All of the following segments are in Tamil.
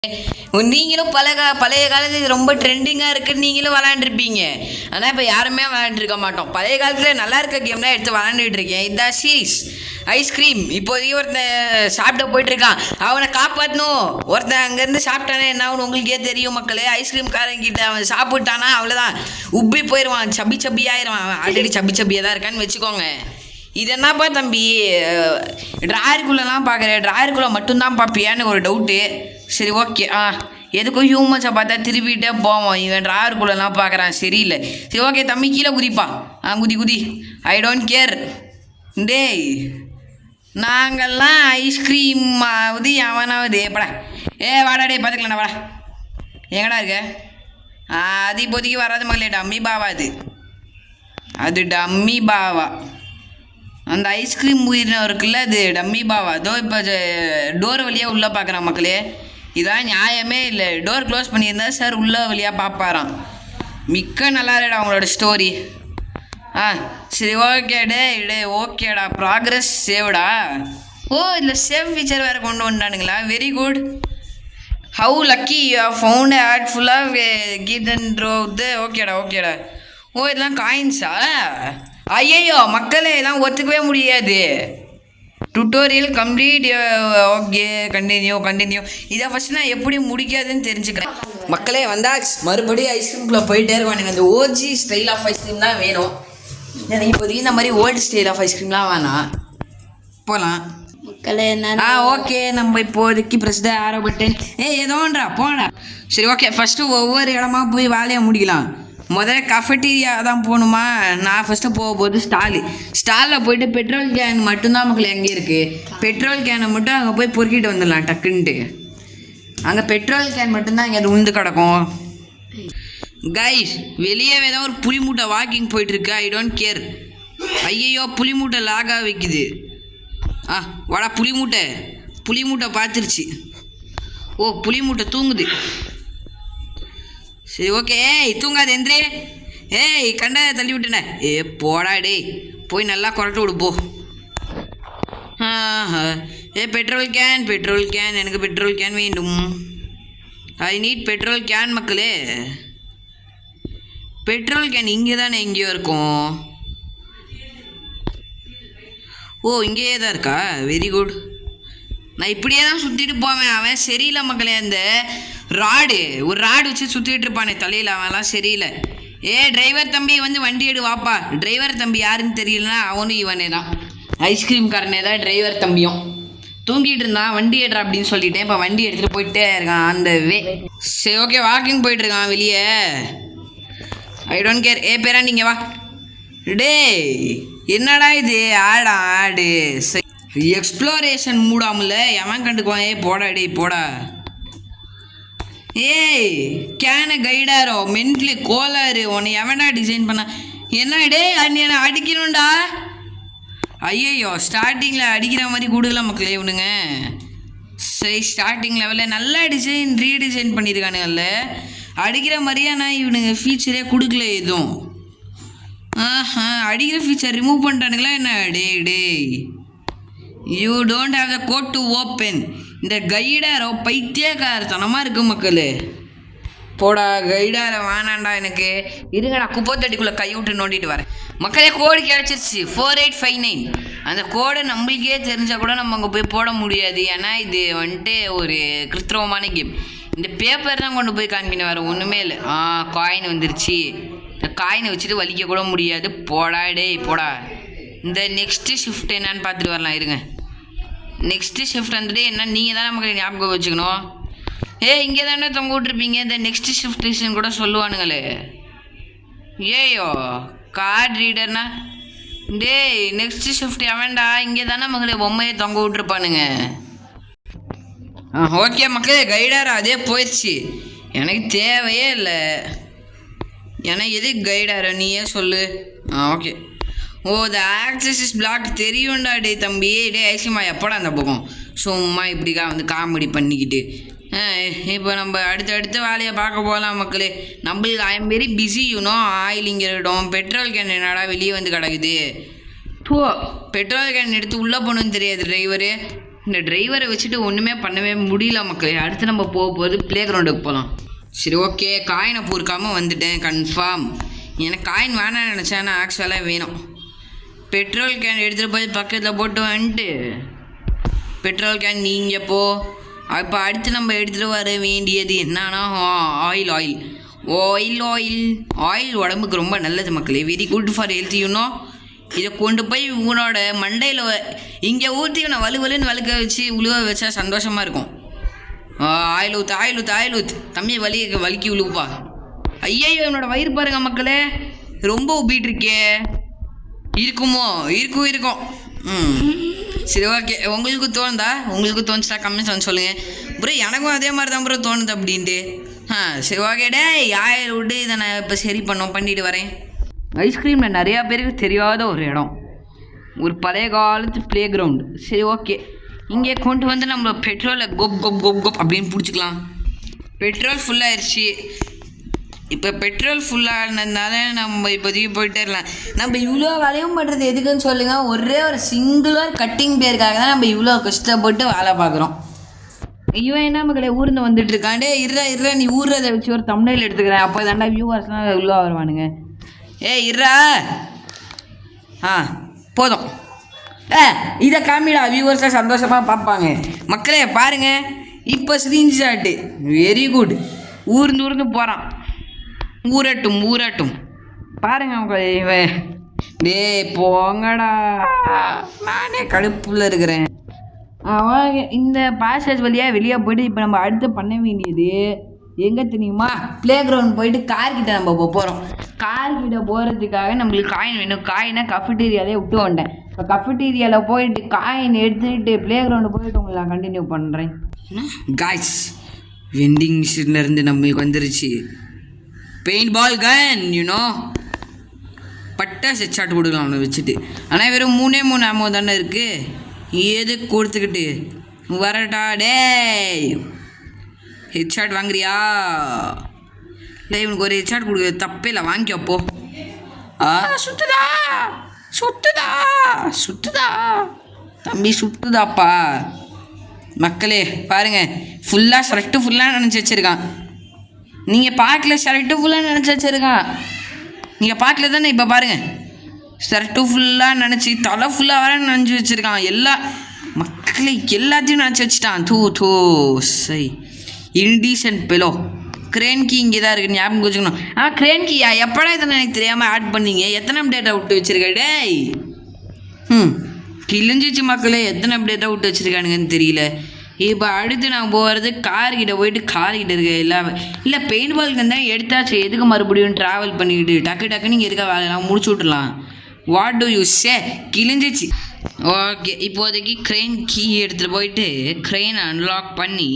நீங்களும் பழைய காலத்து ரொம்ப ட்ரெண்டிங்காக இருக்குன்னு நீங்களும் விளாண்டுருப்பீங்க. ஆனால் இப்போ யாருமே விளாண்டுருக்க மாட்டோம். பழைய காலத்தில் நல்லா இருக்க கேம்லாம் எடுத்து விளாண்டுட்டு இருக்கேன். இதான் சீரீஸ் ஐஸ்கிரீம். இப்போதைக்கு ஒருத்தன் சாப்பிட்ட போயிட்டுருக்கான், அவனை காப்பாற்றணும். ஒருத்தன் அங்கேருந்து சாப்பிட்டானே என்ன ஆகணும் உங்களுக்கே தெரியும் மக்களே. ஐஸ்கிரீம் காரங்கிட்ட அவன் சாப்பிட்டானா அவ்வளோதான், உப்பி போயிடுவான், சப்பி ஆயிடுவான். அவன் ஆல்ரெடி சப்பியாக தான் இருக்கான்னு வச்சுக்கோங்க. இது என்னப்பா தம்பி ட்ராயருக்குள்ளெல்லாம் பார்க்குறேன், ட்ராயருக்குள்ளே மட்டும்தான் பார்ப்பியான்னு ஒரு டவுட்டு. சரி ஓகே, எதுக்கும் ஹியூமன்ஸை பார்த்தா திருப்பிகிட்டே போவோம். இவன் ட்ராயருக்குள்ளெல்லாம் பார்க்குறான், சரியில்லை. சரி ஓகே தம்பி, கீழே குதிப்பா. குதி ஐ டோன்ட் கேர். டேய் நாங்கள்லாம் ஐஸ்கிரீம் ஆகுது எவனாவது எப்படா வாடா டே பார்த்துக்கலாம்டா வாடா. எங்கடா இருக்க? அது இப்போதைக்கு வராது மகளே, டம்மி பாவா. அது டம்மி பாவா. அந்த ஐஸ்கிரீம் உயிரினம் இருக்குல்ல, அது டம்மி பாவா. அதோ இப்போ டோர் வழியாக உள்ளே பார்க்குறான் மக்களே. இதான் நியாயமே இல்லை. டோர் க்ளோஸ் பண்ணியிருந்தா சார் உள்ளே வழியாக பார்ப்பாராம். மிக்க நல்லா இல்லைடா அவங்களோட ஸ்டோரி. சரி ஓகே டே ஓகேடா, ப்ராக்ரஸ் சேவ்டா. இதில் சேவ் ஃபீச்சர் வேறு கொண்டு வந்தானுங்களா? Very good. How lucky you have found it ஃபுல்லாக கீதன் ட்ரோ ஓகேடா. இதெல்லாம் காயின்ஸா? ஐயோ மக்களே, இதெல்லாம் ஒத்துக்கவே முடியாது. Tutorial complete. Okay continue. இதை ஃபஸ்ட்டு நான் எப்படி முடிக்காதுன்னு தெரிஞ்சுக்கிறேன். மக்களே வந்தாச்சு, மறுபடியும் ஐஸ்கிரீம்குள்ளே போயிட்டே இருக்கான். எனக்கு அந்த ஓஜி ஸ்டைல் ஆஃப் ஐஸ்கிரீம் தான் வேணும். எனக்கு இப்போதைக்கு இந்த மாதிரி ஓல்டு ஸ்டைல் ஆஃப் ஐஸ்கிரீம்லாம் வேணாம். போகலாம் மக்களே. ஓகே, நம்ம இப்போதைக்கு ப்ரெஸ்ட ஆரோ பட்டன் ஏதோன்றா போடா. சரி ஓகே, ஃபஸ்ட்டு ஒவ்வொரு இடமா போய் வேலையை முடிக்கலாம். முதல்ல கஃபெட்டீரியா தான் போகணுமா? நான் ஃபஸ்ட்டு போகும்போது ஸ்டாலில் போயிட்டு பெட்ரோல் கேன் மட்டும்தான் மக்கள் எங்கே இருக்குது. பெட்ரோல் கேனை மட்டும் அங்கே போய் பொறுக்கிட்டு வந்துடலாம் டக்குன்ட்டு. அங்கே பெட்ரோல் கேன் மட்டும்தான் இங்கே உந்து கிடக்கும். கைஸ் வெளியே ஏதோ ஒரு புளி மூட்டை வாக்கிங் போயிட்டுருக்கு. I don't care. ஐயையோ புளி மூட்டை லாகாக வைக்குது. வாடா புளி மூட்டை பார்த்துருச்சு. புளி மூட்டை தூங்குது. சரி ஓகே, தூங்காது எந்திரே. கண்ட தள்ளி விட்டுனே. போடா டேய், போய் நல்லா கொரட்டு விடு போ. பெட்ரோல் கேன் எனக்கு பெட்ரோல் கேன் வேண்டும். ஐ நீட் பெட்ரோல் கேன் மக்களே. பெட்ரோல் கேன் இங்கே தானே எங்கேயோ இருக்கும். இங்கேயே தான் இருக்கா? Very good. நான் இப்படியே தான் சுற்றிட்டு போவேன். அவன் சரியில்லை மக்களே. அந்த ஒரு ராடு வச்சு சுற்றிட்டு இருப்பானே தலையில், அவன்லாம் சரியில்லை. டிரைவர் தம்பி வந்து வண்டி எடு வாப்பா. டிரைவர் தம்பி யாருன்னு தெரியலனா அவனும் இவனே தான், ஐஸ்கிரீம்காரனே தான் டிரைவர் தம்பியும். தூங்கிட்டு இருந்தான், வண்டி எடுறா அப்படின்னு சொல்லிட்டேன். இப்போ வண்டி எடுத்துகிட்டு போயிட்டே இருக்கான் அந்த வே. சரி ஓகே, வாக்கிங் போயிட்டுருக்கான் வெளியே. I don't care. பேரா நீங்கள் வா. என்னடா இது ஆடு எக்ஸ்ப்ளோரேஷன் மூடாமல எவன் கண்டுக்குவான். போடா. கேன கைடாரோ மென்ட்லி கோளாறு. உன்னை எவன்டா டிசைன் பண்ண? என்ன நீ என்ன அடிக்கணும்டா? ஐயோ ஸ்டார்டிங்கில் அடிக்கிற மாதிரி கூடுதல மக்களே இவனுங்க. சரி ஸ்டார்டிங் லெவலில் நல்லா ரீடிசைன் பண்ணியிருக்கானுங்கல்ல, அடிக்கிற மாதிரியா? நான் இவனுங்க ஃபீச்சரே கொடுக்கல எதுவும். அடிக்கிற ஃபீச்சர் ரிமூவ் பண்ணிட்டானுங்களா என்ன? டேய் you don't have the code to open. இந்த கைடாரோ பைத்தியக்காரத்தனமாக இருக்குது மக்கள். போடா கைடாரை வேணாண்டா எனக்கு. இருங்கடா குப்பத்தட்டிக்குள்ளே கை விட்டு நோண்டிட்டு வரேன் மக்களே. கோடு கிடச்சிருச்சு 4859. அந்த கோடை நம்மளுக்கே தெரிஞ்சால் கூட நம்ம அங்கே போய் போட முடியாது. ஏன்னா இது வந்துட்டு ஒரு கிருத்திரமான கேம். இந்த பேப்பர் தான் கொண்டு போய் காமிக்கணும், வேறு ஒன்றுமே இல்லை. காயின் வந்துருச்சு. இந்த காயினை வச்சுட்டு வலிக்க கூட முடியாது. போடா. இந்த நெக்ஸ்ட்டு ஷிஃப்ட் என்னான்னு பார்த்துட்டு வரலாம். இருங்க, நெக்ஸ்ட்டு ஷிஃப்ட் வந்துட்டு என்ன நீங்கள் தான் நமக்கு ஞாபகம் வச்சுக்கணும். இங்கே தானே தொங்க விட்ருப்பீங்க. இந்த நெக்ஸ்ட்டு ஷிஃப்ட் ரீசன் கூட சொல்லுவானுங்களே. கார்டு ரீடர்னா நெக்ஸ்ட்டு ஷிஃப்ட் எவன்டா? இங்கே தானே மகளே பொம்மையை தொங்க விட்ருப்பானுங்க. ஓகே மக்களே, கைடாரா அதே போயிடுச்சு. எனக்கு தேவையே இல்லை. எனக்கு எது கைடாரா நீயே சொல்லு. Okay. The access is block. தெரியும்டா தம்பி. ஐஸ்கிரீமா எப்படா அந்த பக்கம் சும்மா இப்படிக்கா வந்து காமெடி பண்ணிக்கிட்டு. இப்போ நம்ம அடுத்த வேலையை பார்க்க போகலாம் மக்களே. நம்மளுக்கு I am very busy oil இங்கே இருக்கட்டும். பெட்ரோல் கேன் என்னடா வெளியே வந்து கிடக்குது. பெட்ரோல் கேன் எடுத்து உள்ளே போகணுன்னு தெரியாது டிரைவரு. இந்த டிரைவரை வச்சுட்டு ஒன்றுமே பண்ணவே முடியல மக்களே. அடுத்து நம்ம போகும்போது ப்ளே கிரவுண்டுக்கு போகலாம். சரி ஓகே, காயினை பொறுக்காமல் வந்துட்டேன் கன்ஃபார்ம். எனக்கு காயின் வேணாம்னு நினச்சேன், ஆனால் ஆக்சுவலாக வேணும். பெட்ரோல் கேன் எடுத்துகிட்டு போய் பக்கத்தில் போட்டு வந்துட்டு பெட்ரோல் கேன் நீங்கள் போ. இப்போ அடுத்து நம்ம எடுத்துகிட்டு வர வேண்டியது என்னன்னா oil. Oil oil oil oil உடம்புக்கு ரொம்ப நல்லது மக்களே. Very good for health you know. இதை கொண்டு போய் உன்னோட மண்டையில் இங்கே ஊற்றி நான் வலுவலுன்னு வலுக்க வச்சு உழுவ வச்சா சந்தோஷமாக இருக்கும். ஆயில் ஊற்று ஆயில் ஊற்று ஆயில் ஊற்று தம்பி, வலிக்கி உழுவுப்பா. ஐயோ என்னோட வயிறு பாருங்க மக்களே, ரொம்ப உப்பிகிட்ருக்கே. இருக்குமோ? இருக்கும். சரி ஓகே, உங்களுக்கு தோணுச்சா கமெண்ட்ஸ் வந்து சொல்லுங்கள் ப்ரோ. எனக்கும் அதே மாதிரி தான் ப்ரோ தோணுது அப்படின்ட்டு. சரி ஓகே டே, ஆயில் விட்டு இதை நான் இப்போ சரி பண்ணிட்டு வரேன். ஐஸ்கிரீமில் நிறையா பேருக்கு தெரியாத ஒரு இடம், ஒரு பழைய காலத்து ப்ளே கிரவுண்டு. சரி ஓகே, இங்கே கொண்டு வந்து நம்ம பெட்ரோலை கொப் கொப் கொப் கொப் அப்படின்னு பிடிச்சிக்கலாம். பெட்ரோல் ஃபுல்லாகிடுச்சு. இப்போ பெட்ரோல் ஃபுல்லானதுனால நம்ம இப்போதைக்கு போயிட்டே இருக்கலாம். நம்ம இவ்வளோ வேலையும் பண்ணுறது எதுக்குன்னு சொல்லுங்கள். ஒரே ஒரு சிங்குலர் கட்டிங் பேருக்காக தான் நம்ம இவ்வளோ கஷ்டப்பட்டு வேலை பார்க்குறோம். இவன் என்ன மக்களே ஊர்ந்து வந்துட்டு இருக்காண்டே. இருறா நீ ஊர்றதை வச்சு ஒரு தம்ப்நெயில் எடுத்துக்கிறேன். அப்போ தாண்டா வியூவர்ஸ்லாம் இவ்வளோ வருவானுங்க. இருறா. போதும். இதை காமிடா, வியூவர்ஸாக சந்தோஷமாக பார்ப்பாங்க. மக்களே பாருங்கள், இப்போ ஸ்க்ரீன்ஷாட்டு. Very good. ஊர்ந்து போகிறான். ஊரட்டும் பாருங்க மக்களே. இவன் டே போங்கடா, நானே கடுப்புல இருக்கிறேன். இந்த பாசேஜ் வழியாக வெளியே போயிட்டு இப்போ நம்ம அடுத்து பண்ண வேண்டியது எங்கே தெரியுமா? ப்ளே கிரவுண்ட் போயிட்டு கார்கிட்ட நம்ம போகிறோம். கார்கிட்ட போகிறதுக்காக நம்மளுக்கு காயின் வேணும். காயினை கஃபெட்டீரியாலே விட்டு வந்தேன். இப்போ கஃபெட்டீரியாவில் போயிட்டு காயின் எடுத்துகிட்டு ப்ளே கிரவுண்டு போயிட்டு உங்களை நான் கண்டினியூ பண்ணுறேன். காய்ஸ், வெண்டிங் மிஷின்லேருந்து நம்மளுக்கு வந்துருச்சு பெயிண்ட் பால் கன். யூனோ பட்டாசு ஹெட்ஷாட் கொடுக்கலாம் அவனை வச்சுட்டு. ஆனால் வெறும் 3 ஆமோ தானே இருக்குது. எது கொடுத்துக்கிட்டு வரட்டா டே. ஹெட்ஷாட் வாங்குறியா? இல்லை இவனுக்கு ஒரு ஹெட்ஷாட் கொடுக்குறது தப்பே இல்லை, வாங்கிக்கப்போ. சுத்துதா தம்பி, சுத்துதாப்பா. மக்களே பாருங்கள், ஃபுல்லாக ஷர்ட்டு ஃபுல்லாக நினச்சி வச்சுருக்கான். நீங்கள் பார்க்கல, ஷர்ட்டு ஃபுல்லாக நினச்சி வச்சுருக்கான். நீங்கள் பார்க்கல தானே? இப்போ பாருங்கள், ஷர்ட்டு ஃபுல்லாக நினச்சி தலை ஃபுல்லாக வர நினச்சி வச்சுருக்கான். மக்களே எல்லாத்தையும் நினச்சி வச்சுட்டான். தூ சை இன்டீசன்ட் பெலோ. கிரேன் கீ இங்கே தான் இருக்குது, ஞாபகம் வச்சுக்கணும். கிரேன் கீயா எப்படா இதை எனக்கு தெரியாமல் ஆட் பண்ணீங்க? எத்தனை அப்டேட்டை விட்டு வச்சுருக்க டேய்? கிழிஞ்சிச்சு மக்களே, எத்தனை அப்டேட்டாக விட்டு வச்சுருக்கானுங்கன்னு தெரியல. இப்போ அடுத்து நான் போகிறது கார்கிட்ட போயிட்டு கார்கிட்ட இருக்க இல்லை பெயிண்ட் பால்க்கு தான் எடுத்தாச்சு. எதுக்கு மறுபடியும் ட்ராவல் பண்ணிக்கிட்டு டக்குன்னு இங்கே இருக்க வேலையெல்லாம் முடிச்சு விட்றலாம். What do you say? கிழிஞ்சிச்சு. ஓகே, இப்போதைக்கு க்ரெயின் கீ எடுத்துகிட்டு போயிட்டு க்ரெயினை அன்லாக் பண்ணி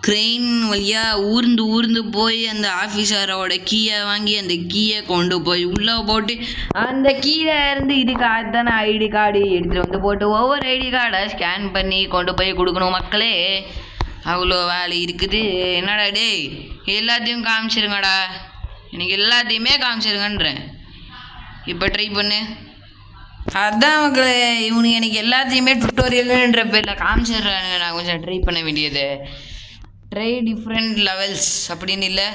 க்ரெயின் வழியாக ஊர்ந்து போய் அந்த ஆஃபீஸரோட கீயை வாங்கி அந்த கீயை கொண்டு போய் உள்ளே போட்டு அந்த கீழே இருந்து இதுக்கு அதுதானே ஐடி கார்டு எடுத்துகிட்டு வந்து போட்டு ஒவ்வொரு ஐடி கார்டை ஸ்கேன் பண்ணி கொண்டு போய் கொடுக்கணும். மக்களே அவ்வளோ வேலை இருக்குது. என்னடா டே, எல்லாத்தையும் காமிச்சிருங்கடா, எனக்கு எல்லாத்தையுமே காமிச்சிருங்கன்றேன். இப்போ ட்ரை பண்ணு. அதுதான் மக்களே, இவனுக்கு எனக்கு எல்லாத்தையுமே டுட்டோரியல்ன்ற பேரில் காமிச்சிடுறானுங்க. நான் கொஞ்சம் ட்ரை பண்ண வேண்டியது. ட்ரை டிஃப்ரெண்ட் லெவல்ஸ் அப்படின்னு இல்லை.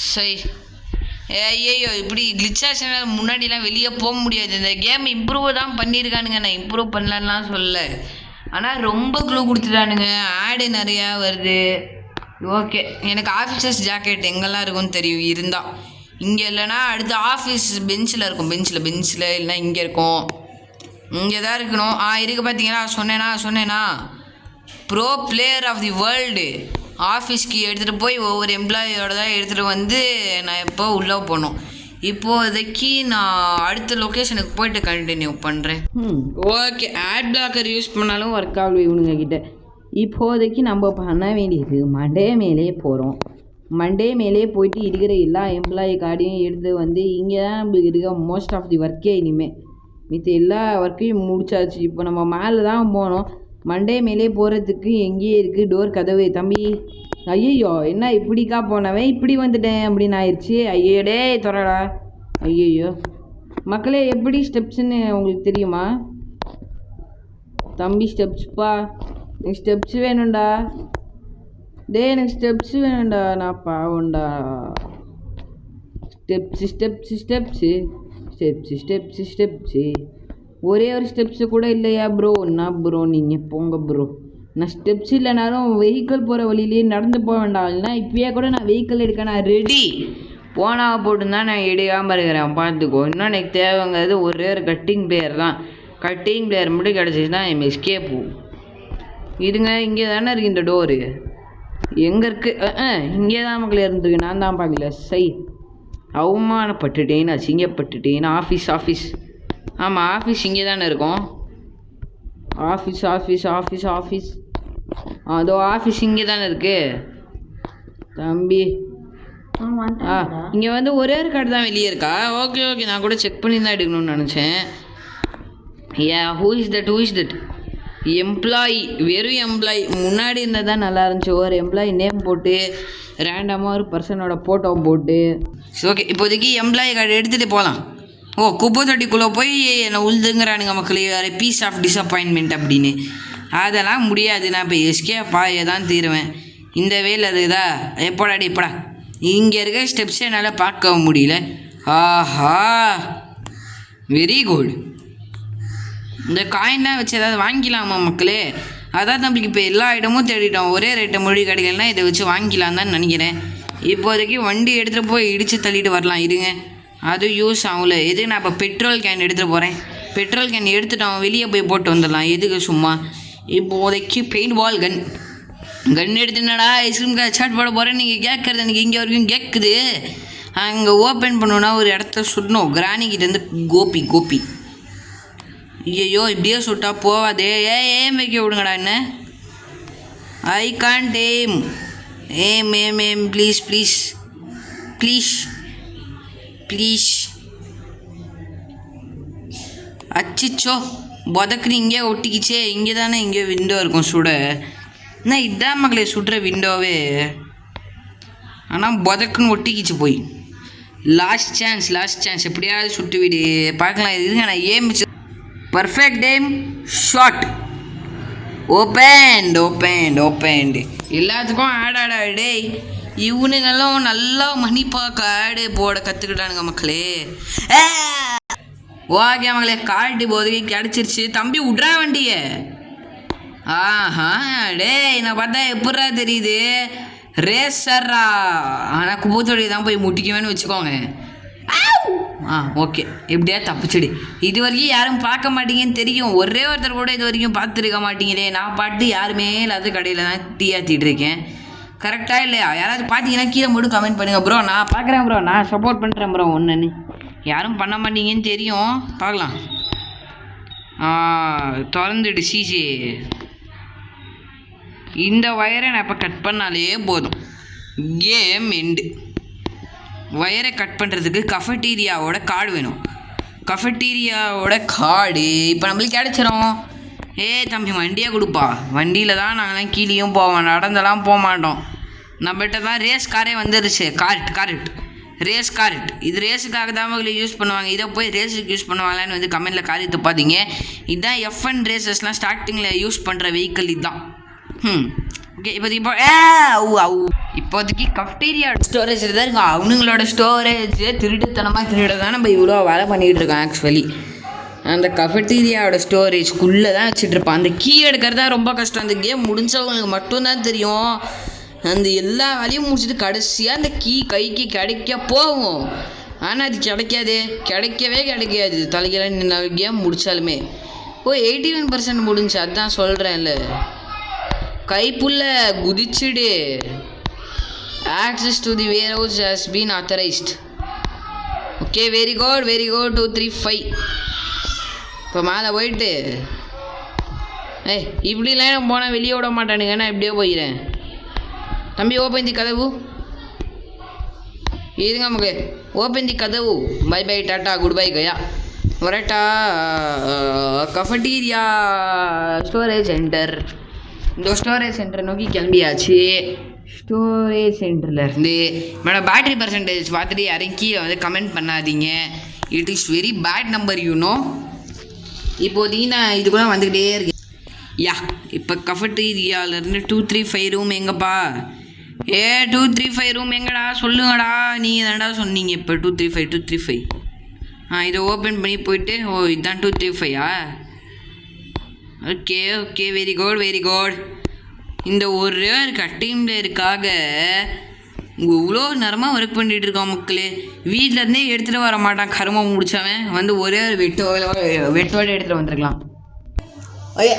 சரி ஐயோ, இப்படி கிளிச்சாச்சுன்னா முன்னாடிலாம் வெளியே போக முடியாது. இந்த கேம் இம்ப்ரூவ் தான் பண்ணியிருக்கானுங்க, நான் இம்ப்ரூவ் பண்ணலான்லாம் சொல்லலை. ஆனால் ரொம்ப க்ளூ கொடுத்துட்டானுங்க, ஆடு நிறையா வருது. ஓகே, எனக்கு ஆஃபீஸர்ஸ் ஜாக்கெட் எங்கெல்லாம் இருக்குன்னு தெரியும். இருந்தால் இங்கே இல்லைனா அடுத்த ஆஃபீஸ் பெஞ்சில் இருக்கும். பெஞ்சில் இல்லைனா இங்கே இருக்கும். இங்கே தான் இருக்கணும். இருக்குது பார்த்தீங்களா? சொன்னேனா bro player of the world ஆஃபீஸ்க்கு எடுத்துகிட்டு போய் ஒவ்வொரு எம்ப்ளாயியோட தான் எடுத்துகிட்டு வந்து நான் இப்போ உள்ளே போனோம். இப்போதைக்கு நான் அடுத்த லொக்கேஷனுக்கு போயிட்டு கண்டினியூ பண்ணுறேன். ஓகே, ஆட் பிளாக்கர் யூஸ் பண்ணாலும் ஒர்க் ஆகல இவனுங்க கிட்ட. இப்போதைக்கு நம்ம பண்ண வேண்டியது மண்டே மேலே போகிறோம். மண்டே மேலே போயிட்டு இருக்கிற எல்லா எம்ப்ளாயி கார்டையும் எடுத்து வந்து இங்கே தான் நம்மளுக்கு இருக்க மோஸ்ட் ஆஃப் தி ஒர்க்கே. இனிமேல் மித்த எல்லா ஒர்க்கையும் முடிச்சாச்சு. இப்போ நம்ம மேலே தான் போனோம். மண்டே மேலே போகிறதுக்கு எங்கேயே இருக்குது டோர் கதவு. தம்பி ஐயோ, என்ன இப்படிக்கா போனவன் இப்படி வந்துட்டேன் அப்படின்னு ஆயிடுச்சு. ஐயோடே துறடா. ஐயோ மக்களே, எப்படி ஸ்டெப்ஸுன்னு உங்களுக்கு தெரியுமா? தம்பி ஸ்டெப்ஸ்ப்பா, எனக்கு ஸ்டெப்ஸ் வேணும்டா. டேய் எனக்கு ஸ்டெப்ஸ் வேணும்டா, நான் பாவம்டா. Steps steps steps steps steps steps ஒரே ஒரு ஸ்டெப்ஸு கூட இல்லையா ப்ரோ? என்ன ப்ரோ நீங்கள் போங்க ப்ரோ. நான் ஸ்டெப்ஸ் இல்லைனாலும் வெஹிக்கிள் போகிற வழியிலேயே நடந்து போக வேண்டாம். இல்லைனா இப்போயே கூட நான் வெஹிக்கிள் எடுக்க நான் ரெடி. போனால் போட்டுருந்தா நான் எடுக்காமல் இருக்கிறேன், பார்த்துக்கோ. இன்னும் எனக்கு தேவைங்கிறது ஒரே ஒரு கட்டிங் பிளேயர் தான். கட்டிங் பிளேயர் மட்டும் கிடச்சிச்சுன்னா என் எஸ்கேப் போகும். இதுங்க இங்கே தானே இருக்குது இந்த டோரு. எங்கே இருக்குது? இங்கே தான் மக்கள் இருந்துருக்கு, நான் தான் பார்க்கல. சை அவமானப்பட்டுட்டேன், அசிங்கப்பட்டுட்டேன். ஆஃபீஸ் ஆமாம் ஆஃபீஸ் இங்கே தானே இருக்கும். ஆஃபீஸ் அதோ ஆஃபீஸ் இங்கே தானே இருக்கு தம்பி. இங்கே வந்து ஒரே ஒரு கார்டு தான் வெளியே இருக்கா? ஓகே நான் கூட செக் பண்ணி தான் எடுக்கணும்னு நினச்சேன். Who is that? எம்ப்ளாயி, வெறும் எம்ப்ளாயி. முன்னாடி இருந்தால் தான் நல்லா இருந்துச்சு. ஒரு எம்ப்ளாயி நேம் போட்டு ரேண்டமாக ஒரு பர்சனோட ஃபோட்டோ போட்டு. ஓகே இப்போதைக்கு எம்ப்ளாயி கார்டு எடுத்துகிட்டு போகலாம். குப்பை தொட்டிக்குள்ளே போய் என்னை உழுதுங்கிறானுங்க மக்களே, வேறு பீஸ் ஆஃப் டிஸப்பாயின்மெண்ட் அப்படின்னு. அதெல்லாம் முடியாது, நான் இப்போ எஸ்கேப்பாக தான் தீருவேன். இந்த வேலை அதுதா. எப்படா இங்கே இருக்க ஸ்டெப்ஸை என்னால் பார்க்க முடியல. ஆஹா வெரி குட். இந்த காயின்லாம் வச்சு ஏதாவது வாங்கிக்கலாமா மக்களே? அதான் நம்மளுக்கு இப்போ எல்லா இடமும் தேடிட்டோம். ஒரே ரேட்டை மொழி கிடைக்கலன்னா இதை வச்சு வாங்கிக்கலாம் தான் நினைக்கிறேன். இப்போதைக்கு வண்டி எடுத்துகிட்டு போய் இடித்து தள்ளிட்டு வரலாம். இருங்க, அதுவும் யூஸ் ஆகல. எதுக்கு நான் இப்போ பெட்ரோல் கேன் எடுத்துகிட்டு போகிறேன். பெட்ரோல் கேன் எடுத்துட்டோம், வெளியே போய் போட்டு வந்துடலாம். எதுக்கு சும்மா. இப்போதைக்கு பெயிண்ட் பால் கன் எடுத்துனடா ஐஸ்கிரீம் சாட் போட போகிறேன். நீங்கள் கேட்குறது எனக்கு இங்கே வரைக்கும் கேட்குது. அங்கே ஓப்பன் பண்ணணுன்னா ஒரு இடத்த சுடணும். கிராணிக்கிட்டேருந்து கோபி ஐயோ இப்படியே சுட்டா போவாதே. ஏம் வைக்க விடுங்கடா. என்ன ஐ கான்ட் ஏம் ப்ளீஸ். அச்சிச்சோ புதக்குன்னு இங்கே ஒட்டிக்கிச்சே. இங்கே தானே இங்கே விண்டோ இருக்கும் சுட. என்ன இதான் மக்களே சுடுற விண்டோவே. ஆனால் புதக்குன்னு ஒட்டிக்கிச்சு போய். லாஸ்ட் சான்ஸ் எப்படியாவது சுட்டு விடு பார்க்கலாம். இதுங்க நான் ஏமிச்சு பர்ஃபெக்ட் டைம் ஷாட். ஓப்பன்டு எல்லாத்துக்கும் ஆடாடே. இவனுங்களும் நல்லா மணிப்பாக்க ஆடு போட கற்றுக்கிட்டானுங்க மக்களே. ஓகே மக்களே, காட்டு போதுக்கு கிடச்சிருச்சு. தம்பி விட்றா வண்டியை. டேய் நான் பார்த்தா எப்பட்றா தெரியுது ரேசர்ரா. ஆனால் குப்பத்தோடைய தான் போய் முட்டிக்குவேன்னு வச்சுக்கோங்க. ஓகே எப்படியா தப்பிச்சுடு. இது வரைக்கும் யாரும் பார்க்க மாட்டீங்கன்னு தெரியும். ஒரே ஒருத்தர் கூட இது வரைக்கும் பார்த்துருக்க மாட்டீங்களே. நான் பாட்டு யாருமே இல்லாத கடையில் தான் டீ ஆற்றிட்டு இருக்கேன். கரெக்டாக இல்லையா? யாராவது பார்த்தீங்கன்னா கீழே மட்டும் கமெண்ட் பண்ணுங்கள் ப்ரோ. நான் பார்க்குறேன் ப்ரோ, நான் சப்போர்ட் பண்ணுறேன் ப்ரோ. ஒன்றுன்னு யாரும் பண்ண மாட்டீங்கன்னு தெரியும். பார்க்கலாம். திறந்துடு சிசி. இந்த வயரை நான் இப்போ கட் பண்ணாலே போதும், கேம் எண்டு. வயரை கட் பண்ணுறதுக்கு கஃபட்டீரியாவோட கார்டு வேணும். கஃபட்டீரியாவோட கார்டு இப்போ நம்மளுக்கு கிடச்சிரும். தம்பி வண்டியாக கொடுப்பா. வண்டியில் தான் நாங்களாம் கீழேயும் போவோம், நடந்தெல்லாம் போக மாட்டோம். நம்மகிட்ட தான் ரேஸ் காரே வந்துருச்சு. Card race card. இது ரேஸுக்காக தான் அவங்களை யூஸ் பண்ணுவாங்க. இதை போய் ரேஸுக்கு யூஸ் பண்ணுவாங்களான்னு வந்து கமெண்ட்டில் காரியத்தை பார்த்தீங்க. இதுதான் F1 ரேசஸ்லாம் ஸ்டார்டிங்கில் யூஸ் பண்ணுற வெஹிக்கிள் இதுதான். ஓகே இப்போதைக்கு கஃப்டீரியா ஸ்டோரேஜ் தான் இருக்கும். அவனுங்களோட ஸ்டோரேஜ் திருட தான் நம்ம இவ்வளோ வேலை பண்ணிகிட்டு இருக்கோம். ஆக்சுவலி அந்த கஃபட்டீரியாவோட ஸ்டோரேஜ்குள்ளே தான் வச்சுட்ருப்பான். அந்த கீ எடுக்கிறது தான் ரொம்ப கஷ்டம். அந்த கேம் முடிஞ்சவங்களுக்கு மட்டும்தான் தெரியும். அந்த எல்லா வேலையும் முடிச்சுட்டு கடைசியாக அந்த கீ கைக்கு கிடைக்க போகும். ஆனால் அது கிடைக்கவே கிடைக்காது. தலைக்கெல்லாம் நின்று கேம் முடித்தாலுமே 81% முடிஞ்சு. அதுதான் சொல்கிறேன்ல, கைப்புள்ள குதிச்சுடு. Access to the warehouse has been authorised. Okay very good 2 3 5. இப்போ மேலே போயிட்டு இப்படிலாம் போனால் வெளியே விட மாட்டானுங்க. நான் இப்படியே போயிடுறேன். தம்பி ஓப்பன் தி கதவு. இதுங்க நமக்கு ஓப்பன் தி கதவு. பை டாட்டா குட் பை கயா வரட்டா. Cafeteria storage centre. இந்த ஸ்டோரேஜ் சென்டரை நோக்கி கிளம்பியாச்சு. ஸ்டோரேஜ் சென்டர்லேருந்து மேடம் பேட்ரி பர்சன்டேஜ் பார்த்துட்டு யாரையும் கீழே வந்து கமெண்ட் பண்ணாதீங்க. It is very bad number you know. இப்போதைக்கு நான் இது கூட வந்துக்கிட்டே இருக்கேன். யா இப்போ கஃபட்டீரியாவிலேருந்து 235 ரூம் எங்கப்பா? 235 ரூம் எங்கடா சொல்லுங்கடா. நீங்கள் தான்டா சொன்னீங்க இப்போ 235. இதை ஓப்பன் பண்ணி போயிட்டு இதுதான் 235. Okay very good. இந்த ஒரு கட்டிங் இருக்காக இவ்வளோ நேரமாக ஒர்க் பண்ணிகிட்டு இருக்கான் மக்களே. வீட்டிலேருந்தே எடுத்துகிட்டு வர மாட்டான் கருமம் முடிச்சவன் வந்து ஒரே வெட்டோடு எடுத்துகிட்டு வந்துருக்கலாம்.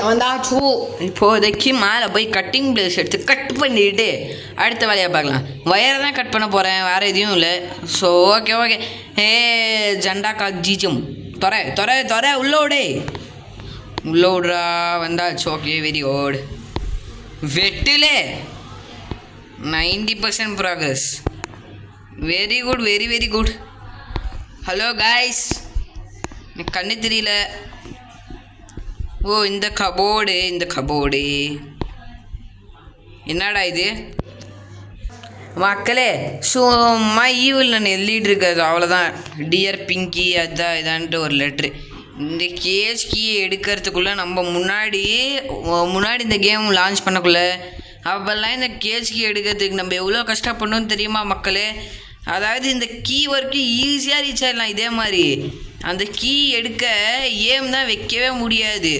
வந்தாச்சு. இப்போதைக்கு மேலே போய் கட்டிங் பிளேஸ் எடுத்து கட் பண்ணிட்டு அடுத்த வேலையை பார்க்கலாம். வயரை தான் கட் பண்ண போகிறேன், வேறு எதுவும் இல்லை. ஸோ ஓகே ஜண்டா கா ஜீஜம் தொற உள்ள விட்றா. வந்தாச்சு. Okay very good. வெட்டிலே 90% progress. Very good. Hello guys, எனக்கு கண்ணு தெரியல. இந்த கபோர்டு என்னடா இது மக்களே? சும்மா ஈவில் நான் எழுதிட்டு இருக்காது அவ்வளோதான். டியர் பிங்கி அதான் இதான்ட்டு ஒரு லெட்ரு. இந்த கேஸ் கீயை எடுக்கிறதுக்குள்ளே நம்ம முன்னாடி இந்த கேம் லான்ச் பண்ணக்குள்ளே அப்போல்லாம் இந்த கேஸ் கீ எடுக்கிறதுக்கு நம்ம எவ்வளோ கஷ்டப்படணும்னு தெரியுமா மக்களே? அதாவது இந்த கீ ஒர்க்கு ஈஸியாக ரீச் ஆகிடலாம். இதே மாதிரி அந்த கீ எடுக்க ஏம் தான் வைக்கவே முடியாது.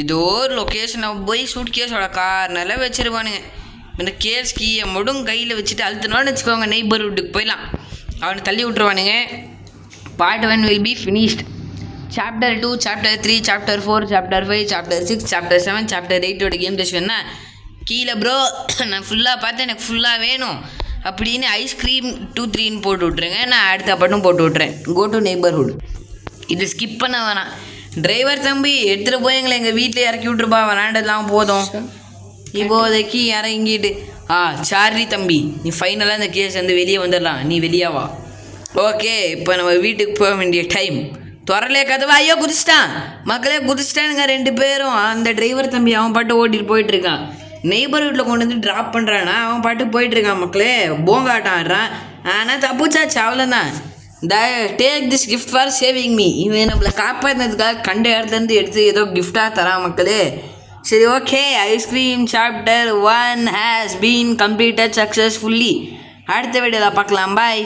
ஏதோ ஒரு லொக்கேஷனை போய் சூட் கேஸோட கார்னரில் வச்சுருவானுங்க. இந்த கேஸ் கீயை மட்டும் கையில் வச்சுட்டு அழுத்தினோன்னு வச்சுக்கோங்க, நெய்பர்ஹுட்டுக்கு போயிடலாம். அவனை தள்ளி விட்ருவானுங்க. Part 1 will be finished. Chapter 2, Chapter 3, Chapter 4, Chapter 5, Chapter 6, Chapter 7, Chapter 8 game test வேணா கீழே ப்ரோ நான் ஃபுல்லாக பார்த்தேன், எனக்கு ஃபுல்லாக வேணும் அப்படின்னு ஐஸ்கிரீம் 2-3 போட்டு விட்ருங்க. நான் அடுத்த பட்டும் போட்டு விட்றேன். Go to neighbourhood. இது ஸ்கிப் பண்ண வேணாம். டிரைவர் தம்பி எடுத்துகிட்டு போய் எங்களை எங்கள் வீட்டில் இறக்கி விட்ருப்பா, விளாண்டெல்லாம் போதும். இப்போதைக்கு இறங்கிட்டு சாரி தம்பி, நீ ஃபைனலாக இந்த கேஸ் வந்து வெளியே வந்துடலாம், நீ வெளியாவா. ஓகே, இப்போ நம்ம வீட்டுக்கு போக வேண்டிய டைம். துறலே கதவா. ஐயோ குதிச்சிட்டான் மக்களே, குதிச்சிட்டானுங்க 2 பேரும். அந்த டிரைவர் தம்பி அவன் பாட்டு ஓட்டிட்டு போயிட்டுருக்கான். நெய்பர்ஹுட்டில் கொண்டு வந்து ட்ராப் பண்ணுறான்னா அவன் பாட்டு போயிட்டுருக்கான் மக்களே. போங்காட்டம் ஆடுறான். ஆனால் தப்புச்சாச்சு, அவ்வளோதான். Take this gift for saving me. இவன் நம்மளை காப்பாற்றினதுக்காக கண்ட இடத்துலேருந்து எடுத்து ஏதோ கிஃப்டாக தரான் மக்களே. சரி okay, ice cream chapter 1 has been completed successfully. அடுத்த வீடியோவில் பார்க்கலாம். பாய்.